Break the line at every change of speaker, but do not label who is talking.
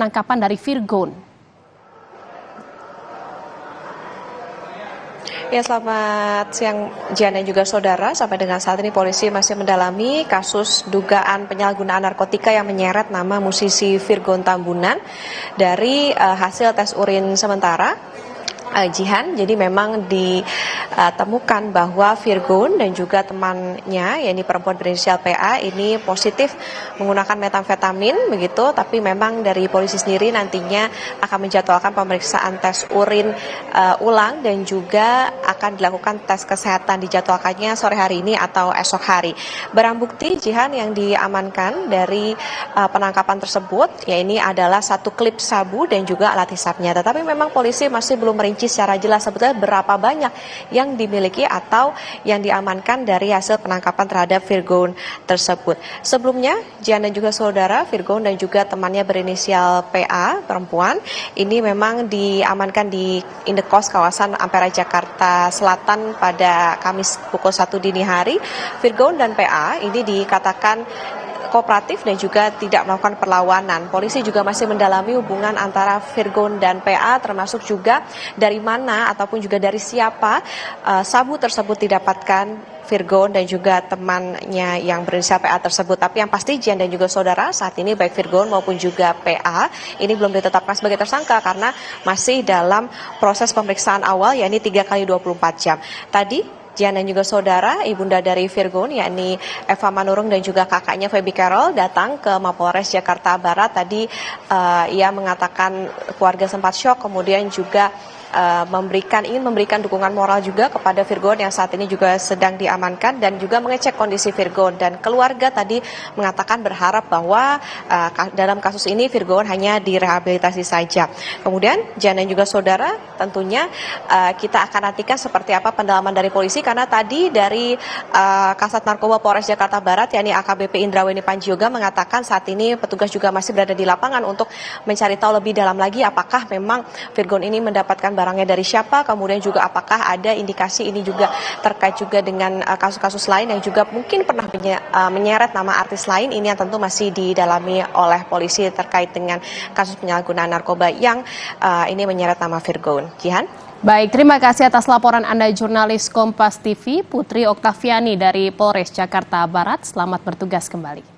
penangkapan dari Virgon.
Ya, selamat siang Jian dan juga saudara. Sampai dengan saat ini polisi masih mendalami kasus dugaan penyalahgunaan narkotika yang menyeret nama musisi Virgon Tambunan dari hasil tes urin sementara. Jihan, jadi memang ditemukan bahwa Virgon dan juga temannya, yakni perempuan berinisial PA, ini positif menggunakan metamfetamin begitu, tapi memang dari polisi sendiri nantinya akan menjadwalkan pemeriksaan tes urin ulang dan juga akan dilakukan tes kesehatan, dijadwalkannya sore hari ini atau esok hari. Barang bukti Jihan yang diamankan dari penangkapan tersebut, ya ini adalah satu klip sabu dan juga alat hisapnya. Tetapi memang polisi masih belum merinci secara jelas sebetulnya berapa banyak yang dimiliki atau yang diamankan dari hasil penangkapan terhadap Virgon tersebut. Sebelumnya, Jian dan juga saudara, Virgon dan juga temannya berinisial PA, perempuan, ini memang diamankan di Indekos kawasan Ampera Jakarta Selatan pada Kamis pukul 1 dini hari. Virgon dan PA ini dikatakan kooperatif dan juga tidak melakukan perlawanan. Polisi juga masih mendalami hubungan antara Virgon dan PA, termasuk juga dari mana ataupun juga dari siapa sabu tersebut didapatkan Virgon dan juga temannya yang berinisial PA tersebut. Tapi yang pasti Jian dan juga saudara, saat ini baik Virgon maupun juga PA ini belum ditetapkan sebagai tersangka karena masih dalam proses pemeriksaan awal, yakni 3 kali 24 jam. Tadi Jian dan juga saudara, ibunda dari Virgon yakni Eva Manurung dan juga kakaknya Feby Carol datang ke Mapolres Jakarta Barat. Tadi ia mengatakan keluarga sempat syok, kemudian juga ingin memberikan dukungan moral juga kepada Virgon yang saat ini juga sedang diamankan dan juga mengecek kondisi Virgon, dan keluarga tadi mengatakan berharap bahwa dalam kasus ini Virgon hanya direhabilitasi saja. Kemudian Jian dan juga saudara, tentunya kita akan nantikan seperti apa pendalaman dari polisi, karena tadi dari Kasat Narkoba Polres Jakarta Barat yakni AKBP Indraweni Panjioga mengatakan saat ini petugas juga masih berada di lapangan untuk mencari tahu lebih dalam lagi apakah memang Virgon ini mendapatkan barangnya dari siapa, kemudian juga apakah ada indikasi ini juga terkait juga dengan kasus-kasus lain yang juga mungkin pernah menyeret nama artis lain. Ini yang tentu masih didalami oleh polisi terkait dengan kasus penyalahgunaan narkoba yang ini menyeret nama Virgon. Jihan?
Baik, terima kasih atas laporan Anda jurnalis Kompas TV, Putri Oktaviani dari Polres Jakarta Barat. Selamat bertugas kembali.